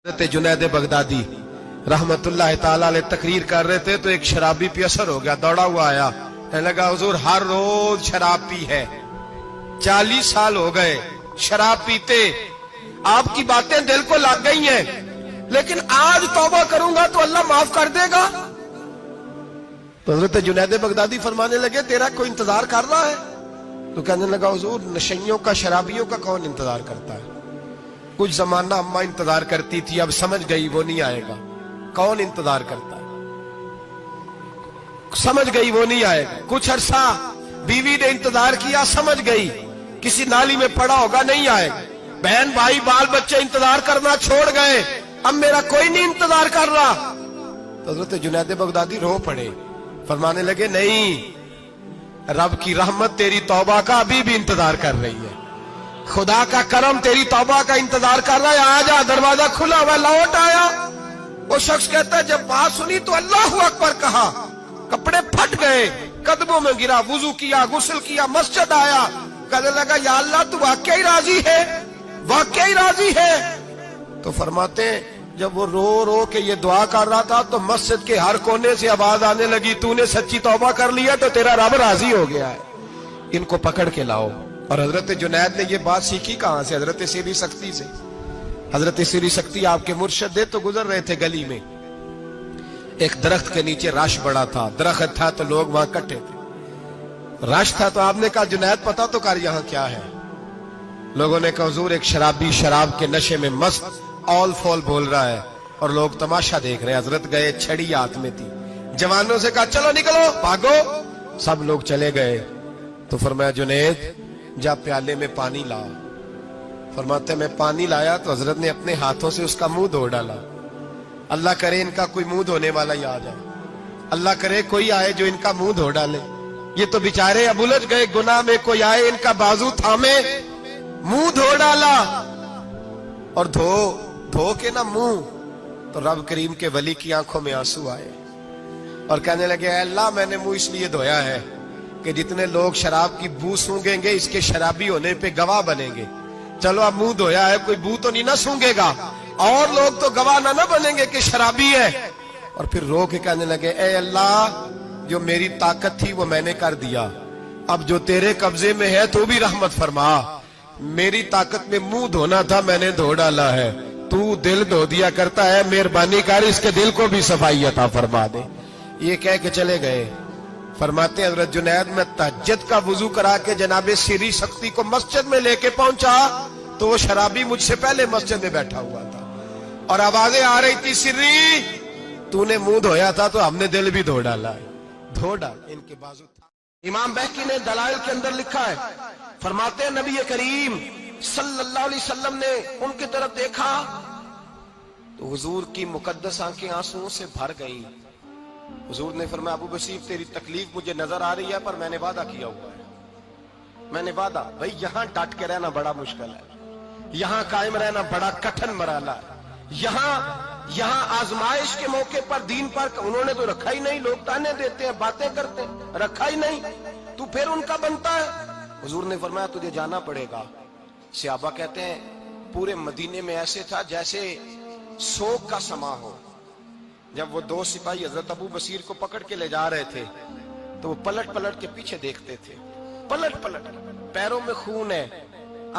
حضرت جنید بغدادی رحمتullah تعالی علیہ تقریر کر رہے تھے تو ایک شرابی پہ اثر ہو گیا، دوڑا ہوا آیا، کہنے لگا حضور ہر روز شراب پی ہے، 40 سال ہو گئے شراب پیتے، آپ کی باتیں دل کو لگ گئی ہیں، لیکن آج توبہ کروں گا تو اللہ معاف کر دے گا۔ تو حضرت جنید بغدادی فرمانے لگے تیرا کوئی انتظار کر رہا ہے؟ تو کہنے لگا حضور نشئیوں کا، شرابیوں کا کون انتظار کرتا ہے؟ کچھ زمانہ اماں انتظار کرتی تھی، اب سمجھ گئی وہ نہیں آئے گا۔ کون انتظار کرتا ہے؟ سمجھ گئی وہ نہیں آئے گا۔ کچھ عرصہ بیوی نے انتظار کیا، سمجھ گئی کسی نالی میں پڑا ہوگا، نہیں آئے گا۔ بہن بھائی بال بچے انتظار کرنا چھوڑ گئے، اب میرا کوئی نہیں انتظار کر رہا۔ تو حضرت جنید بغدادی رو پڑے، فرمانے لگے نہیں، رب کی رحمت تیری توبہ کا ابھی بھی انتظار کر رہی ہے، خدا کا کرم تیری توبہ کا انتظار کر رہا ہے، آ جا، دروازہ کھلا ہوا، لوٹ آیا۔ وہ شخص کہتا ہے جب بات سنی تو اللہ اکبر کہا، کپڑے پھٹ گئے، قدموں میں گرا، وضو کیا، غسل کیا، مسجد آیا، کہنے لگا یا اللہ تو واقعی راضی ہے، واقعی راضی ہے؟ تو فرماتے ہیں جب وہ رو رو کے یہ دعا کر رہا تھا تو مسجد کے ہر کونے سے آواز آنے لگی تو نے سچی توبہ کر لیا تو تیرا رب راضی ہو گیا ہے، ان کو پکڑ کے لاؤ۔ اور حضرت جنید نے یہ بات سیکھی کہاں سے؟ حضرت سیری سختی سے۔ حضرت سیری سختی آپ کے مرشد دے تو گزر رہے تھے گلی میں، ایک درخت کے نیچے رش بڑا تھا، درخت تھا تو لوگ وہاں کٹے تھے، رش تھا تو آپ نے کہا جنید پتا تو کر یہاں کیا ہے؟ لوگوں نے کہا حضور ایک شرابی شراب کے نشے میں مست آل فول بول رہا ہے اور لوگ تماشا دیکھ رہے ہیں۔ حضرت گئے، چھڑی ہاتھ میں تھی، جوانوں سے کہا چلو نکلو بھاگو، سب لوگ چلے گئے۔ تو فرمایا جنید جا پیالے میں پانی لا۔ فرماتے میں پانی لایا تو حضرت نے اپنے ہاتھوں سے اس کا منہ دھو ڈالا۔ اللہ کرے ان کا کوئی منہ دھونے والا ہی آ جائے، اللہ کرے کوئی آئے جو ان کا منہ دھو ڈالے، یہ تو بیچارے اب الجھ گئے گناہ میں، کوئی آئے ان کا بازو تھامے، منہ دھو ڈالا۔ اور دھو کے نہ منہ، تو رب کریم کے ولی کی آنکھوں میں آنسو آئے اور کہنے لگے اے اللہ میں نے منہ اس لیے دھویا ہے کہ جتنے لوگ شراب کی بو سونگیں گے اس کے شرابی ہونے پہ گواہ بنیں گے۔ چلو اب منہ دھویا ہے، کوئی بو تو نہیں نہ سونگے گا، اور لوگ تو گواہ نہ بنیں گے کہ شرابی ہے۔ اور پھر رو کے کہنے لگے اے اللہ جو میری طاقت تھی وہ میں نے کر دیا، اب جو تیرے قبضے میں ہے تو بھی رحمت فرما، میری طاقت میں منہ دھونا تھا میں نے دھو ڈالا ہے، تو دل دھو دیا کرتا ہے، مہربانی کر اس کے دل کو بھی صفائی عطا فرما دے۔ یہ کہہ کے چلے گئے۔ فرماتے ہیں حضرت جنید میں تہجد کا وضو کرا کے جناب سیری سختی کو مسجد میں لے کے پہنچا تو وہ شرابی مجھ سے پہلے مسجد میں بیٹھا ہوا تھا اور آوازیں آ رہی تھی سری تو نے منہ دھویا تھا تو ہم نے دل بھی دھو ڈالا ہے، دھو ڈال ان کے بازو تھا۔ امام بہقی نے دلائل کے اندر لکھا ہے، فرماتے ہیں نبی کریم صلی اللہ علیہ وسلم نے ان کی طرف دیکھا تو حضور کی مقدس آنکھیں آنسوؤں سے بھر گئیں۔ حضور نے فرمایا ابو بصیر تیری تکلیف مجھے نظر آ رہی ہے پر میں نے وعدہ کیا ہوا ہے، میں نے وعدہ، بھئی یہاں ڈٹ کے رہنا بڑا مشکل ہے، یہاں قائم رہنا بڑا کٹھن مرحلہ ہے، یہاں آزمائش کے موقع پر دین پر انہوں نے تو رکھا ہی نہیں، لوگ تانے دیتے ہیں باتیں کرتے ہیں، رکھا ہی نہیں، تو پھر ان کا بنتا ہے۔ حضور نے فرمایا تجھے جانا پڑے گا۔ صحابہ کہتے ہیں پورے مدینے میں ایسے تھا جیسے سوگ کا سما ہو۔ جب وہ دو سپاہی حضرت ابو بصیر کو پکڑ کے لے جا رہے تھے تو وہ پلٹ پلٹ کے پیچھے دیکھتے تھے، پلٹ پلٹ، پیروں میں خون ہے،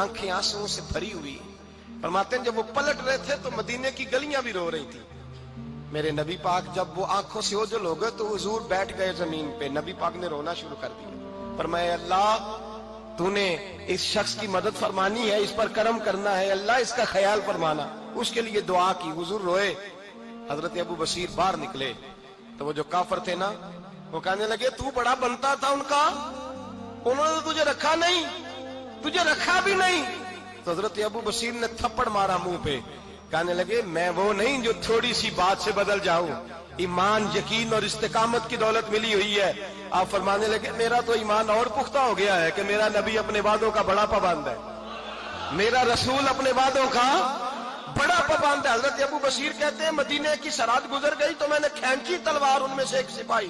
آنکھیں آنسوؤں سے بھری ہوئی۔ فرماتے ہیں جب وہ پلٹ رہے تھے تو مدینے کی گلیاں بھی رو رہی تھی۔ میرے نبی پاک جب وہ آنکھوں سے اوجھل ہو گئے تو حضور بیٹھ گئے زمین پہ، نبی پاک نے رونا شروع کر دیا۔ فرمایا اللہ تو نے اس شخص کی مدد فرمانی ہے، اس پر کرم کرنا ہے، اللہ اس کا خیال فرمانا، اس کے لیے دعا کی۔ حضور روئے۔ حضرت ابو بصیر باہر نکلے تو وہ جو کافر تھے نا وہ کہنے لگے تو بڑا بنتا تھا ان کا، انہوں نے تجھے رکھا نہیں، تجھے رکھا بھی نہیں۔ تو حضرت ابو بصیر نے تھپڑ مارا منہ پہ، کہنے لگے میں وہ نہیں جو تھوڑی سی بات سے بدل جاؤں، ایمان یقین اور استقامت کی دولت ملی ہوئی ہے۔ آپ فرمانے لگے میرا تو ایمان اور پختہ ہو گیا ہے کہ میرا نبی اپنے وعدوں کا بڑا پابند ہے، میرا رسول اپنے وعدوں کا بڑا پابند ہے۔ حضرت ابو بصیر کہتے ہیں مدینے کی سرحد گزر گئی تو میں نے کھینچی تلوار، ان میں سے ایک سپاہی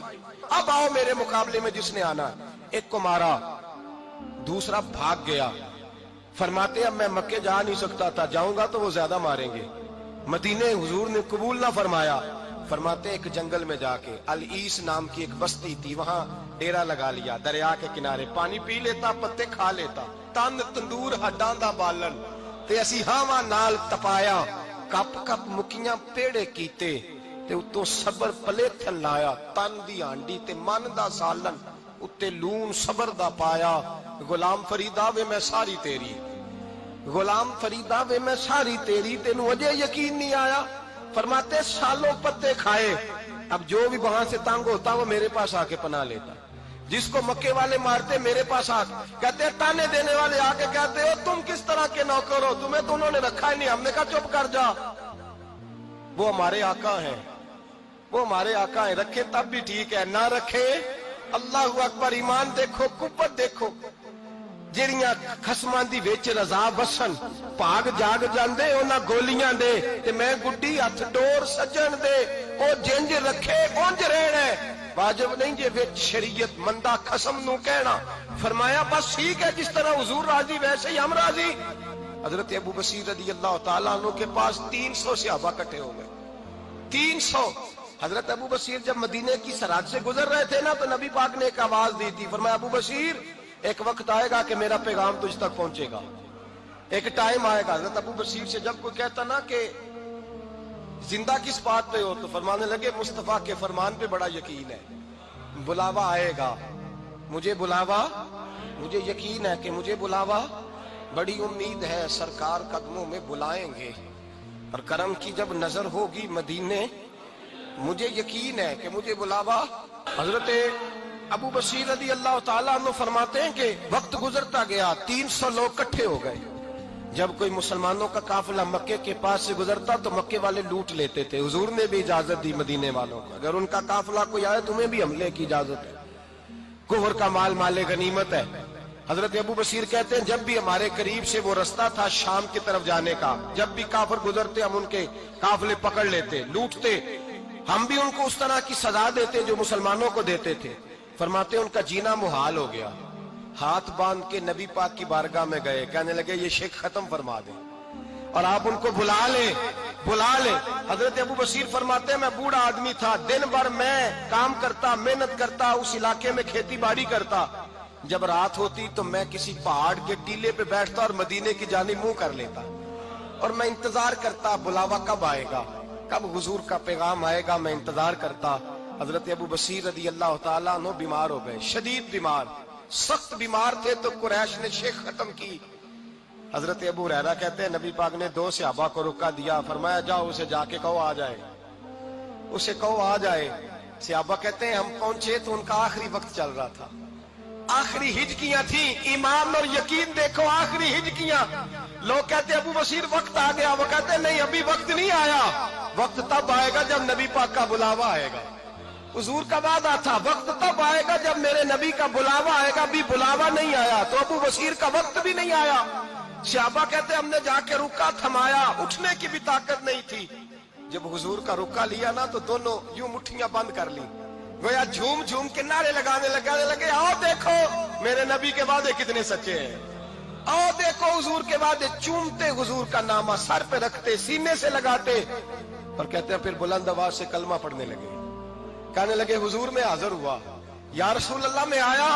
اب آؤ میرے مقابلے میں جس نے آنا، ایک کو مارا، دوسرا بھاگ گیا۔ فرماتے اب میں مکے جا نہیں سکتا تھا، جاؤں گا تو وہ زیادہ ماریں گے، مدینے حضور نے قبول نہ فرمایا. فرماتے ایک جنگل میں جا کے العیس نام کی ایک بستی تھی, وہاں ڈیرا لگا لیا, دریا کے کنارے پانی پی لیتا, پتے کھا لیتا, تن تندور ہڈاں دا بالن تے اسی ہاواں نال تپایا, کپ کپ مکیاں پیڑے کیتے تے اتوں صبر پلیتھن لایا, تن دی ہانڈی تے من دا سالن اتے لون صبر دا پایا. غلام فریدا وے میں ساری تیری, غلام فریدا وے میں ساری تیری, تینوں اجے یقین نہیں آیا. فرماتے سالوں پتے کھائے, اب جو بھی وہاں سے تنگ ہوتا وہ میرے پاس آ کے پناہ لیتا, جس کو مکے والے مارتے میرے پاس آ کہتے, تانے دینے والے آ کے کہتے ہو تم کس طرح کے نوکر ہو, تمہیں تو انہوں نے رکھا ہی نہیں. ہم نے کہا چپ کر جا, وہ ہمارے آقا ہیں, وہ ہمارے آقا ہیں, رکھے تب بھی ٹھیک ہے, نہ رکھے اللہ اکبر. ایمان دیکھو, قوت دیکھو, جڑیاں خصماں دی وچ رضا بسن, بھاگ جاگ جاندے انہاں گولیاں دے, تے میں گڈی ہتھ ڈور سجن دے, او جنج رکھے اونج رہنا ہے. واجب نہیں جے وچ شریعت مندہ قسم نو کہنا. فرمایا بس ٹھیک ہے, جس طرح حضور راضی ویسے ہی ہم راضی. حضرت ابو بصیر رضی اللہ تعالیٰ عنہ کے پاس 300 صحابہ اکٹھے ہو گئے, 300. حضرت ابو بصیر جب مدینے کی سرحد سے گزر رہے تھے نا, تو نبی پاک نے ایک آواز دی تھی. فرمایا ابو بصیر ایک وقت آئے گا کہ میرا پیغام تجھ تک پہنچے گا, ایک ٹائم آئے گا. حضرت ابو بصیر سے جب کوئی کہتا نا کہ زندہ کس بات پہ ہو, تو فرمانے لگے مصطفیٰ کے فرمان پہ بڑا یقین ہے, بلاوا آئے گا, مجھے بلاوا, مجھے یقین ہے کہ مجھے بلاوا, بڑی امید ہے سرکار قدموں میں بلائیں گے, اور کرم کی جب نظر ہوگی مدینے, مجھے یقین ہے کہ مجھے بلاوا. حضرت ابو بصیر رضی اللہ تعالیٰ عنہ فرماتے ہیں کہ وقت گزرتا گیا, 300 لوگ کٹھے ہو گئے. جب کوئی مسلمانوں کا قافلہ مکے کے پاس سے گزرتا تو مکے والے لوٹ لیتے تھے. حضور نے بھی اجازت دی مدینے والوں کو, اگر ان کا قافلہ کوئی آئے تمہیں بھی حملے کی اجازت ہے, کفر کا مال مال غنیمت ہے. حضرت ابو بصیر کہتے ہیں جب بھی ہمارے قریب سے وہ رستہ تھا شام کی طرف جانے کا, جب بھی کافر گزرتے ہم ان کے قافلے پکڑ لیتے, لوٹتے, ہم بھی ان کو اس طرح کی سزا دیتے جو مسلمانوں کو دیتے تھے. فرماتے ان کا جینا محال ہو گیا, ہاتھ باندھ کے نبی پاک کی بارگاہ میں گئے, کہنے لگے یہ شرک ختم فرما دیں اور آپ ان کو بلا لیں, بلا لیں. حضرت ابو بصیر فرماتے ہیں میں بوڑھا آدمی تھا, دن بھر میں کام کرتا, محنت کرتا, اس علاقے میں کھیتی باڑی کرتا. جب رات ہوتی تو میں کسی پہاڑ کے ٹیلے پہ بیٹھتا اور مدینے کی جانب منہ کر لیتا, اور میں انتظار کرتا بلاوا کب آئے گا, کب حضور کا پیغام آئے گا, میں انتظار کرتا. حضرت ابو بصیر رضی اللہ تعالیٰ عنہ بیمار ہو گئے, شدید بیمار, سخت بیمار تھے, تو قریش نے شیخ ختم کی. حضرت ابو ہریرہ کہتے ہیں نبی پاک نے 2 صحابہ کو روکا دیا, فرمایا جاؤ اسے جا کے کہو آ جائے, اسے کہو آ جائے. صحابہ کہتے ہیں ہم پہنچے تو ان کا آخری وقت چل رہا تھا, آخری ہجکیاں تھیں. ایمان اور یقین دیکھو, آخری ہجکیاں. لوگ کہتے ابو بصیر وقت آ گیا, وہ کہتے نہیں ابھی وقت نہیں آیا, وقت تب آئے گا جب نبی پاک کا بلاوا آئے گا. حضور کا وعدہ تھا وقت تب آئے گا جب میرے نبی کا بلاوا آئے گا, بھی بلاوا نہیں آیا تو ابو بصیر کا وقت بھی نہیں آیا. صحابہ کہتے ہم نے جا کے رکا, تھمایا, اٹھنے کی بھی طاقت نہیں تھی. جب حضور کا رکا لیا نا تو دونوں یوں مٹھیاں بند کر لی, گویا جھوم جھوم کے نعرے لگانے لگے آؤ دیکھو میرے نبی کے وعدے کتنے سچے ہیں, آؤ دیکھو حضور کے وعدے. چومتے حضور کا نامہ سر پہ رکھتے, سینے سے لگاتے, اور کہتے ہیں پھر بلند آواز سے کلمہ پڑھنے لگے. کہنے لگے حضور میں حاضر ہوا, یا رسول اللہ میں آیا.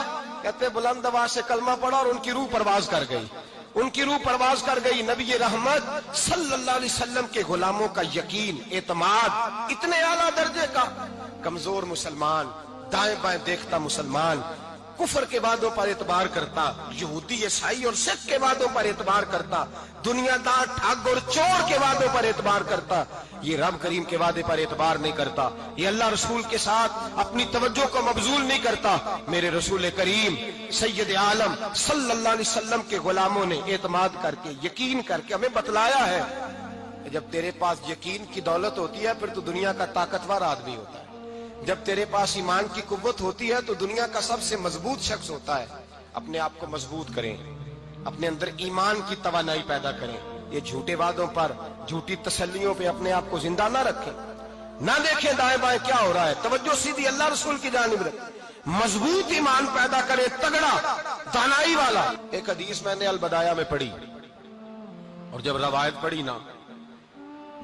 کہتے بلند آواز سے کلمہ پڑھا اور ان کی روح پرواز کر گئی, ان کی روح پرواز کر گئی. نبی رحمت صلی اللہ علیہ وسلم کے غلاموں کا یقین, اعتماد اتنے اعلیٰ درجے کا. کمزور مسلمان, دائیں بائیں دیکھتا مسلمان, کفر کے وعدوں پر اعتبار کرتا, یہودی عیسائی اور سکھ کے وعدوں پر اعتبار کرتا, دنیا دار ٹھگ اور چور کے وعدوں پر اعتبار کرتا, یہ رب کریم کے وعدے پر اعتبار نہیں کرتا, یہ اللہ رسول کے ساتھ اپنی توجہ کو مبذول نہیں کرتا. میرے رسول کریم سید عالم صلی اللہ علیہ وسلم کے غلاموں نے اعتماد کر کے, یقین کر کے ہمیں بتلایا ہے کہ جب تیرے پاس یقین کی دولت ہوتی ہے پھر تو دنیا کا طاقتور آدمی ہوتا ہے. جب تیرے پاس ایمان کی قوت ہوتی ہے تو دنیا کا سب سے مضبوط شخص ہوتا ہے. اپنے آپ کو مضبوط کریں, اپنے اندر ایمان کی توانائی پیدا کریں. یہ جھوٹے وعدوں پر, جھوٹی تسلیوں پہ اپنے آپ کو زندہ نہ رکھیں, نہ دیکھیں دائیں بائیں کیا ہو رہا ہے, توجہ سیدھی اللہ رسول کی جانب رکھیں. مضبوط ایمان پیدا کرے, تگڑا, دانائی والا. ایک حدیث میں نے البدایہ میں پڑھی, اور جب روایت پڑھی نا